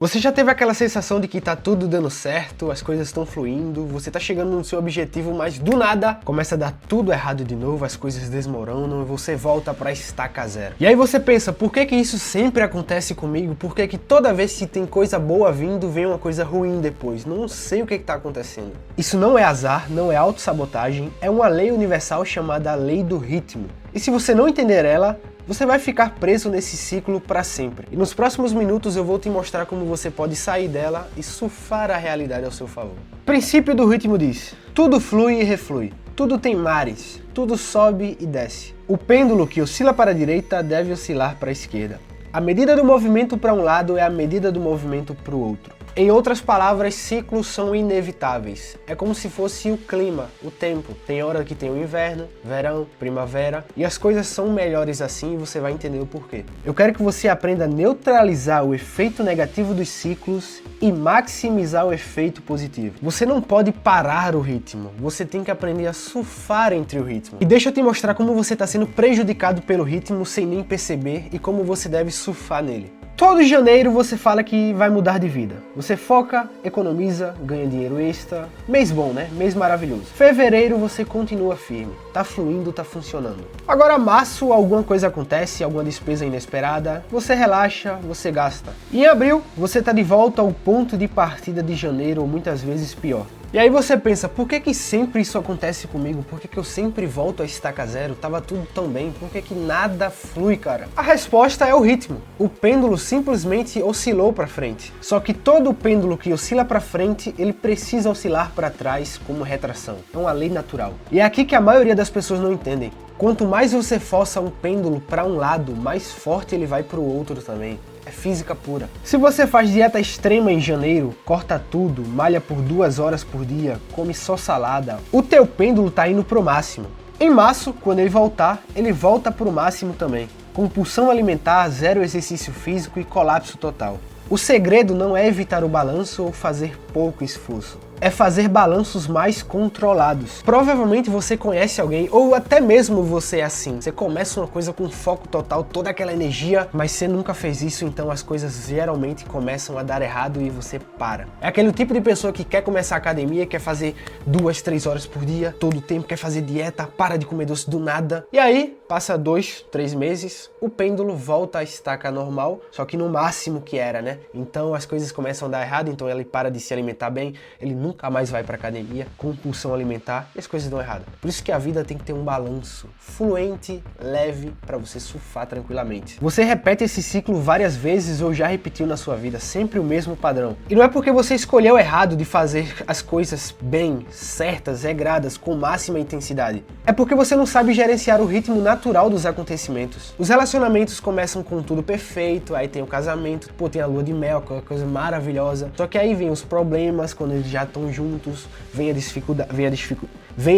Você já teve aquela sensação de que tá tudo dando certo, as coisas estão fluindo, você tá chegando no seu objetivo, mas do nada começa a dar tudo errado de novo, as coisas desmoronam e você volta pra estaca zero. E aí você pensa, por que que isso sempre acontece comigo? Por que que toda vez que tem coisa boa vindo, vem uma coisa ruim depois? Não sei o que que tá acontecendo. Isso não é azar, não é autossabotagem, é uma lei universal chamada lei do ritmo. E se você não entender ela, você vai ficar preso nesse ciclo para sempre. E nos próximos minutos eu vou te mostrar como você pode sair dela e surfar a realidade ao seu favor. O princípio do ritmo diz: tudo flui e reflui, tudo tem mares, tudo sobe e desce. O pêndulo que oscila para a direita deve oscilar para a esquerda. A medida do movimento para um lado é a medida do movimento para o outro. Em outras palavras, ciclos são inevitáveis. É como se fosse o clima, o tempo. Tem hora que tem o inverno, verão, primavera, e as coisas são melhores assim e você vai entender o porquê. Eu quero que você aprenda a neutralizar o efeito negativo dos ciclos e maximizar o efeito positivo. Você não pode parar o ritmo, você tem que aprender a surfar entre o ritmo. E deixa eu te mostrar como você está sendo prejudicado pelo ritmo sem nem perceber e como você deve surfar nele. Todo janeiro você fala que vai mudar de vida. Você foca, economiza, ganha dinheiro extra. Mês bom, né? Mês maravilhoso. Fevereiro você continua firme. Tá fluindo, tá funcionando. Agora março alguma coisa acontece, alguma despesa inesperada. Você relaxa, você gasta. E em abril você tá de volta ao ponto de partida de janeiro ou muitas vezes pior. E aí você pensa, por que que sempre isso acontece comigo? Por que que eu sempre volto a estaca zero? Tava tudo tão bem, por que que nada flui, cara? A resposta é o ritmo. O pêndulo simplesmente oscilou para frente. Só que todo pêndulo que oscila para frente, ele precisa oscilar para trás como retração. É uma lei natural. E é aqui que a maioria das pessoas não entendem. Quanto mais você força um pêndulo para um lado, mais forte ele vai para o outro também. É física pura. Se você faz dieta extrema em janeiro, corta tudo, malha por 2 horas por dia, come só salada, o teu pêndulo tá indo pro máximo. Em março, quando ele volta pro máximo também. Compulsão alimentar, zero exercício físico e colapso total. O segredo não é evitar o balanço ou fazer pouco esforço. É fazer balanços mais controlados. Provavelmente você conhece alguém, ou até mesmo você é assim. Você começa uma coisa com foco total, toda aquela energia, mas você nunca fez isso, então as coisas geralmente começam a dar errado e você para. É aquele tipo de pessoa que quer começar a academia, quer fazer 2, 3 horas por dia, todo o tempo, quer fazer dieta, para de comer doce do nada. E aí, passa 2, 3 meses, o pêndulo volta à estaca normal, só que no máximo que era, né? Então as coisas começam a dar errado, então ele para de se alimentar bem, ele nunca mais vai para academia, compulsão alimentar e as coisas dão errado. Por isso que a vida tem que ter um balanço fluente, leve, para você surfar tranquilamente. Você repete esse ciclo várias vezes ou já repetiu na sua vida, sempre o mesmo padrão. E não é porque você escolheu errado de fazer as coisas bem, certas, regradas, com máxima intensidade. É porque você não sabe gerenciar o ritmo natural dos acontecimentos. Os relacionamentos começam com tudo perfeito, aí tem o casamento, pô, tem a lua de mel, aquela coisa maravilhosa. Só que aí vem os problemas, quando eles já estão juntos, vem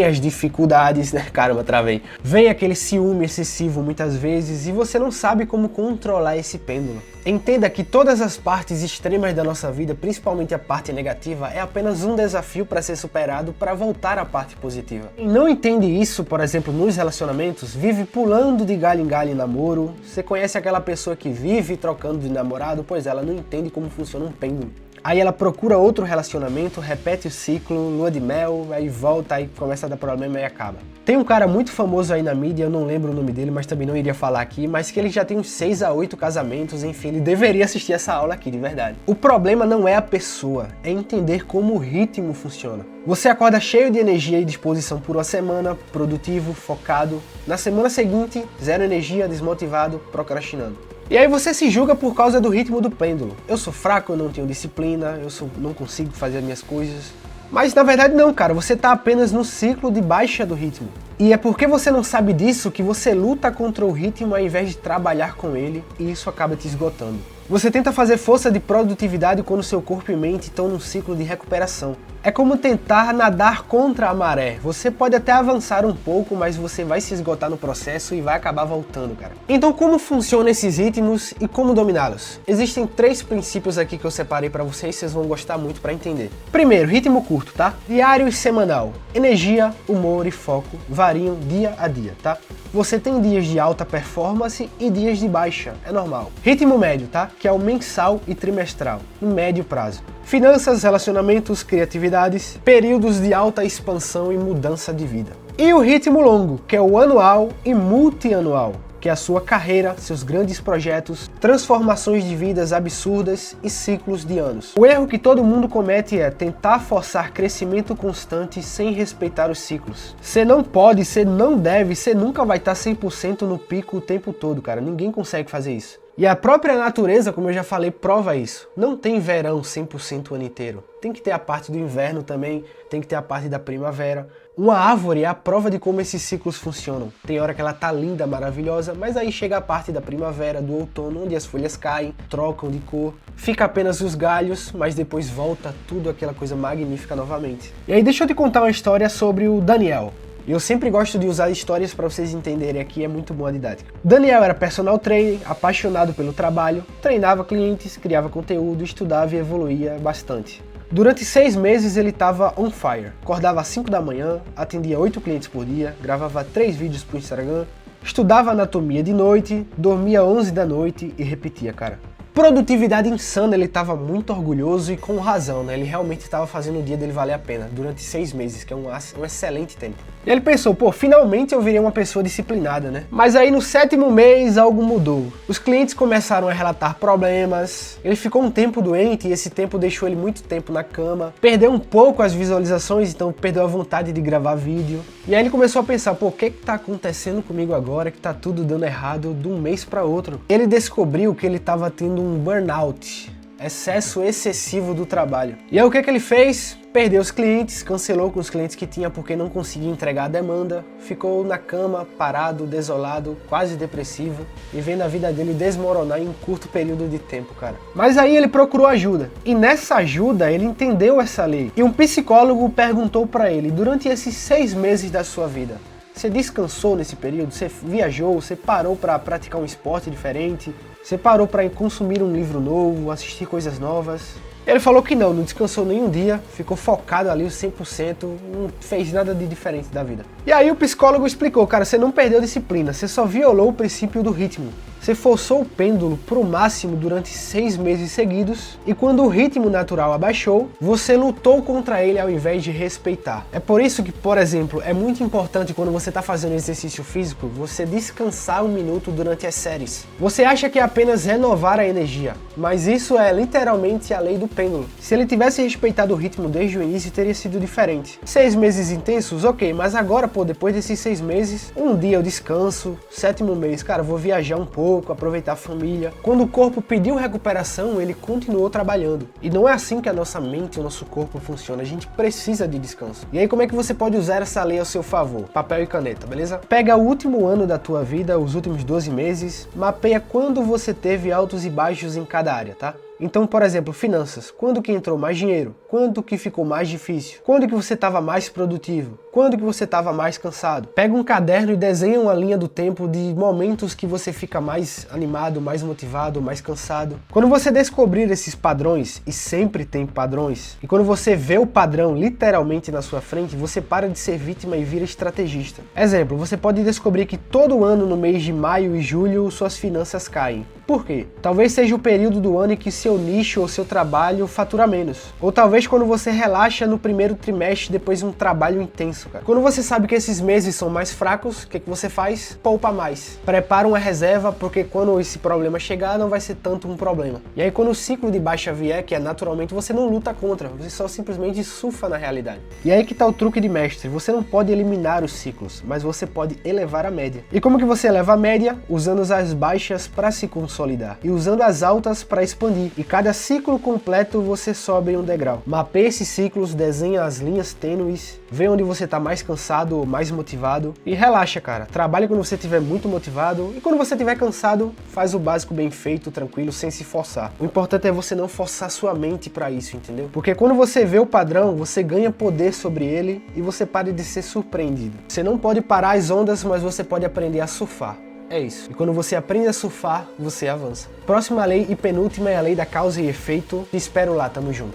as dificuldades, né? Caramba, travei. Vem aquele ciúme excessivo muitas vezes e você não sabe como controlar esse pêndulo. Entenda que todas as partes extremas da nossa vida, principalmente a parte negativa, é apenas um desafio para ser superado para voltar à parte positiva. Quem não entende isso, por exemplo, nos relacionamentos, vive pulando de galho em galho em namoro. Você conhece aquela pessoa que vive trocando de namorado? Pois ela não entende como funciona um pêndulo. Aí ela procura outro relacionamento, repete o ciclo, lua de mel, aí volta, aí começa a dar problema e acaba. Tem um cara muito famoso aí na mídia, eu não lembro o nome dele, mas também não iria falar aqui, mas que ele já tem uns 6 a 8 casamentos, enfim, ele deveria assistir essa aula aqui, de verdade. O problema não é a pessoa, é entender como o ritmo funciona. Você acorda cheio de energia e disposição por uma semana, produtivo, focado. Na semana seguinte, zero energia, desmotivado, procrastinando. E aí você se julga por causa do ritmo do pêndulo. Eu sou fraco, eu não tenho disciplina, não consigo fazer as minhas coisas. Mas na verdade não, cara, você tá apenas no ciclo de baixa do ritmo. E é porque você não sabe disso que você luta contra o ritmo ao invés de trabalhar com ele, e isso acaba te esgotando. Você tenta fazer força de produtividade quando seu corpo e mente estão num ciclo de recuperação. É como tentar nadar contra a maré. Você pode até avançar um pouco, mas você vai se esgotar no processo e vai acabar voltando, cara. Então como funcionam esses ritmos e como dominá-los? Existem 3 princípios aqui que eu separei para vocês vão gostar muito para entender. Primeiro, ritmo curto, tá? Diário e semanal. Energia, humor e foco variam dia a dia, tá? Você tem dias de alta performance e dias de baixa, é normal. Ritmo médio, tá? que é o mensal e trimestral, em médio prazo. Finanças, relacionamentos, criatividades, períodos de alta expansão e mudança de vida. E o ritmo longo, que é o anual e multianual, que é a sua carreira, seus grandes projetos, transformações de vidas absurdas e ciclos de anos. O erro que todo mundo comete é tentar forçar crescimento constante sem respeitar os ciclos. Você não pode, você não deve, você nunca vai estar 100% no pico o tempo todo, cara. Ninguém consegue fazer isso. E a própria natureza, como eu já falei, prova isso. Não tem verão 100% o ano inteiro. Tem que ter a parte do inverno também, tem que ter a parte da primavera. Uma árvore é a prova de como esses ciclos funcionam. Tem hora que ela tá linda, maravilhosa, mas aí chega a parte da primavera, do outono, onde as folhas caem, trocam de cor, fica apenas os galhos, mas depois volta tudo aquela coisa magnífica novamente. E aí deixa eu te contar uma história sobre o Daniel. Eu sempre gosto de usar histórias para vocês entenderem aqui, é muito boa a didática. Daniel era personal trainer, apaixonado pelo trabalho, treinava clientes, criava conteúdo, estudava e evoluía bastante. Durante 6 meses ele estava on fire. Acordava às 5 da manhã, atendia 8 clientes por dia, gravava 3 vídeos pro Instagram, estudava anatomia de noite, dormia 11 da noite e repetia, cara. Produtividade insana, ele estava muito orgulhoso e com razão, né? Ele realmente estava fazendo o dia dele valer a pena, durante 6 meses, que é um excelente tempo. E ele pensou, pô, finalmente eu virei uma pessoa disciplinada, né? Mas aí no 7º mês algo mudou. Os clientes começaram a relatar problemas, ele ficou um tempo doente e esse tempo deixou ele muito tempo na cama, perdeu um pouco as visualizações, então perdeu a vontade de gravar vídeo. E aí ele começou a pensar, pô, o que tá acontecendo comigo agora que tá tudo dando errado de um mês para outro? Ele descobriu que ele estava tendo um burnout, excesso excessivo do trabalho. E aí o que ele fez? Perdeu os clientes, cancelou com os clientes que tinha porque não conseguia entregar a demanda, ficou na cama, parado, desolado, quase depressivo e vendo a vida dele desmoronar em um curto período de tempo, cara. Mas aí ele procurou ajuda e nessa ajuda ele entendeu essa lei e um psicólogo perguntou para ele, durante esses 6 meses da sua vida, você descansou nesse período? Você viajou? Você parou para praticar um esporte diferente? Você parou para consumir um livro novo, assistir coisas novas? Ele falou que não descansou nenhum dia, ficou focado ali 100%, não fez nada de diferente da vida. E aí o psicólogo explicou, cara, você não perdeu disciplina, você só violou o princípio do ritmo. Você forçou o pêndulo pro máximo durante 6 meses seguidos e quando o ritmo natural abaixou, você lutou contra ele ao invés de respeitar. É por isso que, por exemplo, é muito importante quando você está fazendo exercício físico, você descansar 1 minuto durante as séries. Você acha que é apenas renovar a energia, mas isso é literalmente a lei do pêndulo. Se ele tivesse respeitado o ritmo desde o início, teria sido diferente. 6 meses intensos, ok, mas agora, pô, depois desses 6 meses, um dia eu descanso, 7º mês, cara, vou viajar um pouco, aproveitar a família. Quando o corpo pediu recuperação, ele continuou trabalhando. E não é assim que a nossa mente e o nosso corpo funciona, a gente precisa de descanso. E aí como é que você pode usar essa lei ao seu favor? Papel e caneta, beleza? Pega o último ano da tua vida, os últimos 12 meses, mapeia quando você teve altos e baixos em cada área, tá? Então, por exemplo, finanças. Quando que entrou mais dinheiro? Quando que ficou mais difícil? Quando que você estava mais produtivo? Quando que você estava mais cansado? Pega um caderno e desenha uma linha do tempo de momentos que você fica mais animado, mais motivado, mais cansado. Quando você descobrir esses padrões, e sempre tem padrões, e quando você vê o padrão literalmente na sua frente, você para de ser vítima e vira estrategista. Exemplo, você pode descobrir que todo ano no mês de maio e julho suas finanças caem. Por quê? Talvez seja o período do ano em que seu nicho ou seu trabalho fatura menos. Ou talvez quando você relaxa no primeiro trimestre depois de um trabalho intenso, cara. Quando você sabe que esses meses são mais fracos, o que você faz? Poupa mais. Prepara uma reserva, porque quando esse problema chegar, não vai ser tanto um problema. E aí quando o ciclo de baixa vier, que é naturalmente, você não luta contra, você só simplesmente surfa na realidade. E aí que tá o truque de mestre. Você não pode eliminar os ciclos, mas você pode elevar a média. E como que você eleva a média? Usando as baixas para se consolidar e usando as altas para expandir. E cada ciclo completo você sobe em um degrau. Mapeia esses ciclos, desenha as linhas tênues, vê onde você está mais cansado ou mais motivado e relaxa, cara. Trabalha quando você estiver muito motivado e quando você estiver cansado, faz o básico bem feito, tranquilo, sem se forçar. O importante é você não forçar sua mente para isso, entendeu? Porque quando você vê o padrão, você ganha poder sobre ele e você para de ser surpreendido. Você não pode parar as ondas, mas você pode aprender a surfar. É isso. E quando você aprende a surfar, você avança. Próxima lei e penúltima é a lei da causa e efeito. Te espero lá, tamo junto.